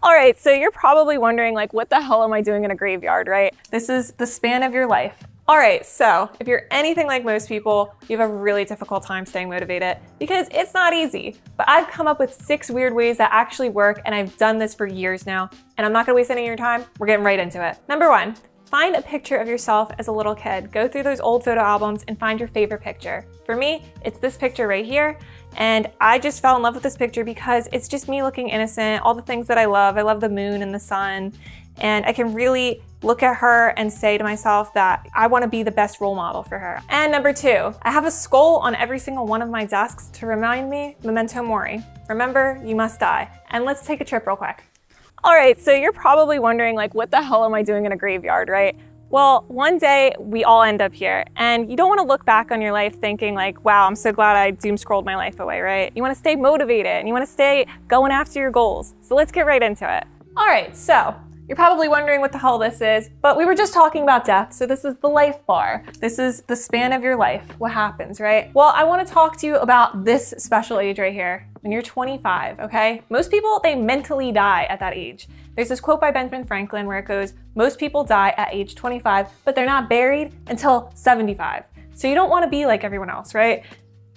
All right, so you're probably wondering like, what the hell am I doing in a graveyard, right? This is the span of your life. All right, so if you're anything like most people, you have a really difficult time staying motivated because it's not easy. But I've come up with 6 weird ways that actually work, and I've done this for years now, and I'm not gonna waste any of your time. We're getting right into it. Number 1, find a picture of yourself as a little kid. Go through those old photo albums and find your favorite picture. For me, it's this picture right here. And I just fell in love with this picture because it's just me looking innocent, all the things that I love. I love the moon and the sun. And I can really look at her and say to myself that I want to be the best role model for her. And number 2, I have a skull on every single one of my desks to remind me, memento mori. Remember, you must die. And let's take a trip real quick. All right, so you're probably wondering like, what the hell am I doing in a graveyard, right? Well, one day we all end up here, and you don't want to look back on your life thinking like, wow, I'm so glad I doom scrolled my life away, right? You want to stay motivated and you want to stay going after your goals. So let's get right into it. All right, so you're probably wondering what the hell this is, but we were just talking about death, so this is the life bar. This is the span of your life, what happens, right? Well, I want to talk to you about this special age right here, when you're 25, okay? Most people, they mentally die at that age. There's this quote by Benjamin Franklin where it goes, most people die at age 25, but they're not buried until 75. So you don't want to be like everyone else, right?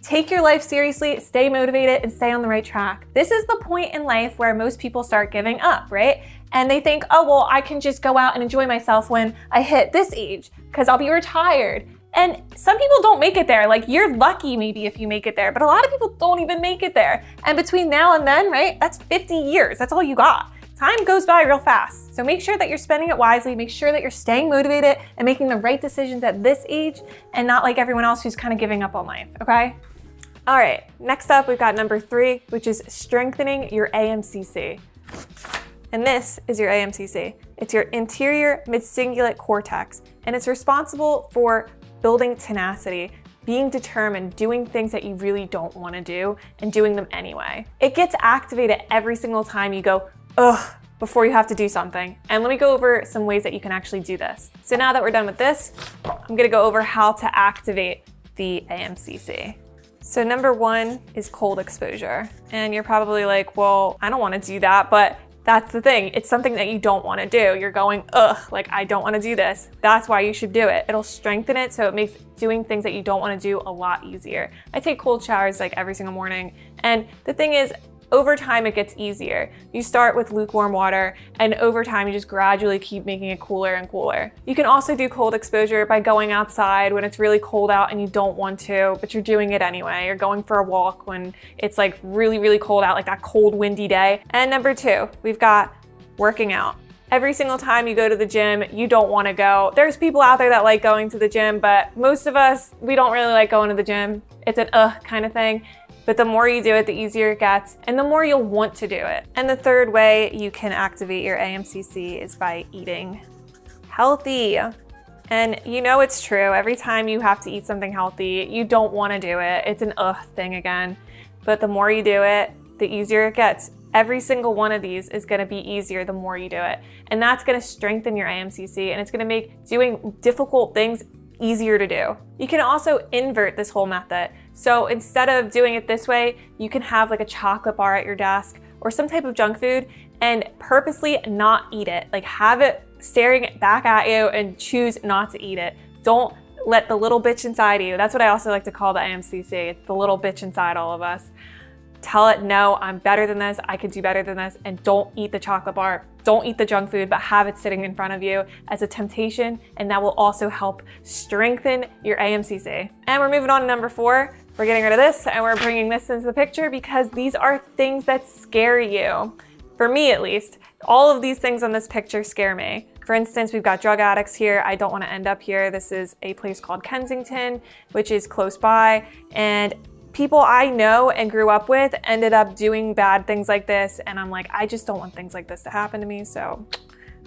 Take your life seriously, stay motivated, and stay on the right track. This is the point in life where most people start giving up, right? And they think, oh, well, I can just go out and enjoy myself when I hit this age because I'll be retired. And some people don't make it there. Like, you're lucky maybe if you make it there, but a lot of people don't even make it there. And between now and then, right, that's 50 years. That's all you got. Time goes by real fast. So make sure that you're spending it wisely. Make sure that you're staying motivated and making the right decisions at this age and not like everyone else who's kind of giving up on life, okay? All right, next up, we've got number 3, which is strengthening your amcc. And this is your amcc. It's your anterior mid-cingulate cortex, and it's responsible for building tenacity, being determined, doing things that you really don't want to do, and doing them anyway. It gets activated every single time you go, ugh, before you have to do something. And let me go over some ways that you can actually do this. So now that we're done with this, I'm gonna go over how to activate the amcc. So number 1 is cold exposure. And you're probably like, well, I don't want to do that, but that's the thing. It's something that you don't want to do. You're going, ugh, like I don't want to do this. That's why you should do it. It'll strengthen it so it makes doing things that you don't want to do a lot easier. I take cold showers like every single morning. And the thing is, over time, it gets easier. You start with lukewarm water, and over time, you just gradually keep making it cooler and cooler. You can also do cold exposure by going outside when it's really cold out and you don't want to, but you're doing it anyway. You're going for a walk when it's like really, really cold out, like that cold, windy day. And number 2, we've got working out. Every single time you go to the gym, you don't want to go. There's people out there that like going to the gym, but most of us, we don't really like going to the gym. It's an kind of thing. But the more you do it, the easier it gets, and the more you'll want to do it. And the 3rd way you can activate your amcc is by eating healthy. And you know it's true, every time you have to eat something healthy, you don't want to do it. It's an thing again. But the more you do it, the easier it gets. Every single one of these is going to be easier the more you do it. And that's going to strengthen your amcc, and it's going to make doing difficult things easier to do. You can also invert this whole method. So instead of doing it this way, you can have like a chocolate bar at your desk or some type of junk food and purposely not eat it. Like have it staring back at you and choose not to eat it. Don't let the little bitch inside you. That's what I also like to call the amcc. It's the little bitch inside all of us. Tell it, no, I'm better than this, I can do better than this, and don't eat the chocolate bar, don't eat the junk food, but have it sitting in front of you as a temptation, and that will also help strengthen your amcc. And we're moving on to number 4. We're getting rid of this, and we're bringing this into the picture because these are things that scare you. For me, at least, all of these things on this picture scare me. For instance, we've got drug addicts here. I don't want to end up here. This is a place called Kensington, which is close by, and people I know and grew up with ended up doing bad things like this, and I'm like, I just don't want things like this to happen to me, so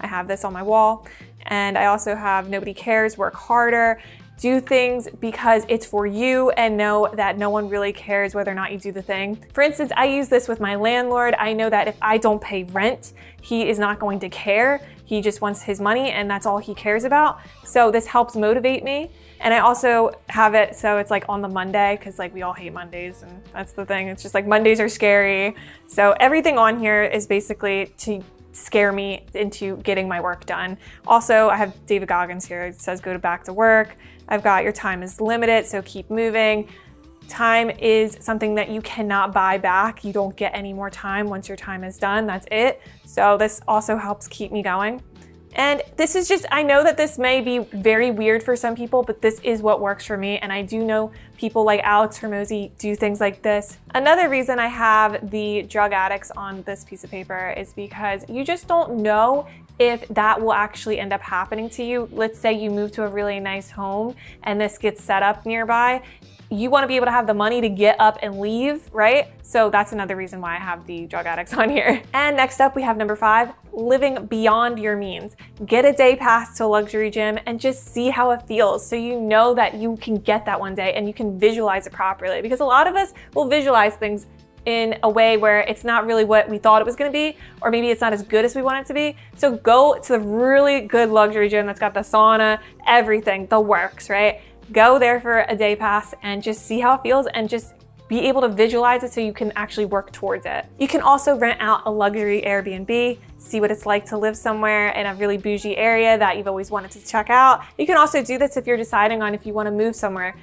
I have this on my wall. And I also have nobody cares, work harder, do things because it's for you, and know that no one really cares whether or not you do the thing. For instance, I use this with my landlord. I know that if I don't pay rent, he is not going to care. He just wants his money, and that's all he cares about. So this helps motivate me. And I also have it so it's like on the Monday, because like we all hate Mondays, and that's the thing. It's just like Mondays are scary. So everything on here is basically to scare me into getting my work done. Also, I have David Goggins here. It says go back to work. I've got your time is limited, so keep moving. Time is something that you cannot buy back. You don't get any more time. Once your time is done, that's it. So this also helps keep me going. And this is just, I know that this may be very weird for some people, but this is what works for me. And I do know people like Alex Hormozy do things like this. Another reason I have the drug addicts on this piece of paper is because you just don't know if that will actually end up happening to you. Let's say you move to a really nice home and this gets set up nearby. You want to be able to have the money to get up and leave, right? So that's another reason why I have the drug addicts on here. And next up, we have number 5, living beyond your means. Get a day pass to a luxury gym and just see how it feels, so you know that you can get that one day and you can visualize it properly. Because a lot of us will visualize things in a way where it's not really what we thought it was gonna be, or maybe it's not as good as we want it to be. So go to the really good luxury gym that's got the sauna, everything, the works, right? Go there for a day pass and just see how it feels and just be able to visualize it so you can actually work towards it. You can also rent out a luxury Airbnb, see what it's like to live somewhere in a really bougie area that you've always wanted to check out. You can also do this if you're deciding on if you want to move somewhere.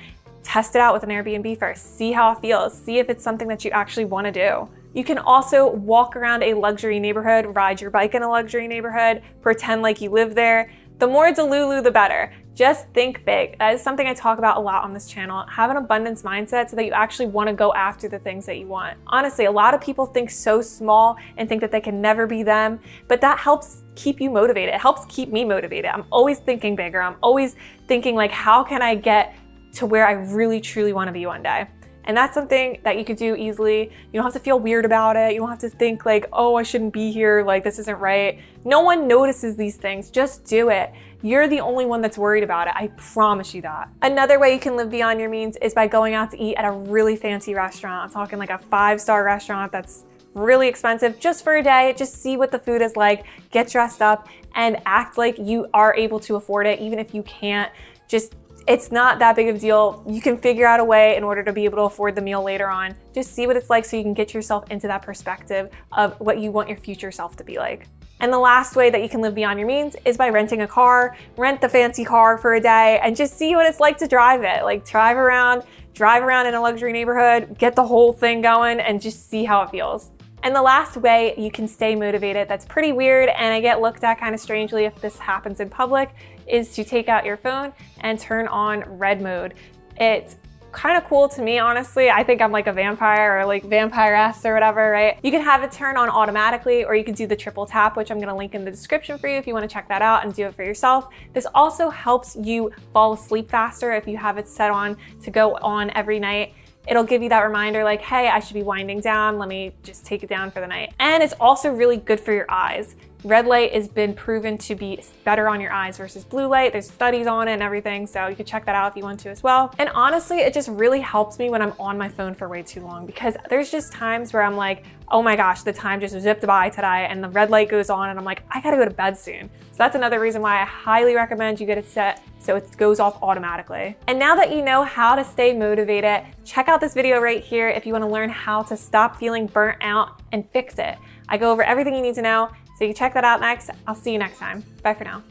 Test it out with an Airbnb first, see how it feels, see if it's something that you actually want to do. You can also walk around a luxury neighborhood, ride your bike in a luxury neighborhood, pretend like you live there. The more Delulu, the better. Just think big. That is something I talk about a lot on this channel. Have an abundance mindset so that you actually want to go after the things that you want. Honestly, a lot of people think so small and think that they can never be them, but that helps keep you motivated. It helps keep me motivated. I'm always thinking bigger. I'm always thinking like, how can I get to where I really, truly want to be one day? And that's something that you could do easily. You don't have to feel weird about it. You don't have to think like, oh, I shouldn't be here, like this isn't right. No one notices these things, just do it. You're the only one that's worried about it, I promise you that. Another way you can live beyond your means is by going out to eat at a really fancy restaurant. I'm talking like a 5-star restaurant that's really expensive just for a day. Just see what the food is like, get dressed up and act like you are able to afford it, even if you can't. It's not that big of a deal. You can figure out a way in order to be able to afford the meal later on. Just see what it's like so you can get yourself into that perspective of what you want your future self to be like. And the last way that you can live beyond your means is by renting a car. Rent the fancy car for a day and just see what it's like to drive it. Like drive around in a luxury neighborhood, get the whole thing going and just see how it feels. And the last way you can stay motivated, that's pretty weird and I get looked at kind of strangely if this happens in public, is to take out your phone and turn on red mode. It's kind of cool to me, honestly. I think I'm like a vampire or like vampiress or whatever, right? You can have it turn on automatically or you can do the triple tap, which I'm gonna link in the description for you if you wanna check that out and do it for yourself. This also helps you fall asleep faster if you have it set on to go on every night. It'll give you that reminder like, hey, I should be winding down. Let me just take it down for the night. And it's also really good for your eyes. Red light has been proven to be better on your eyes versus blue light. There's studies on it and everything, so you can check that out if you want to as well. And honestly, it just really helps me when I'm on my phone for way too long because there's just times where I'm like, oh my gosh, the time just zipped by today and the red light goes on and I'm like, I gotta go to bed soon. So that's another reason why I highly recommend you get it set so it goes off automatically. And now that you know how to stay motivated, check out this video right here if you wanna learn how to stop feeling burnt out and fix it. I go over everything you need to know, so you can check that out next. I'll see you next time. Bye for now.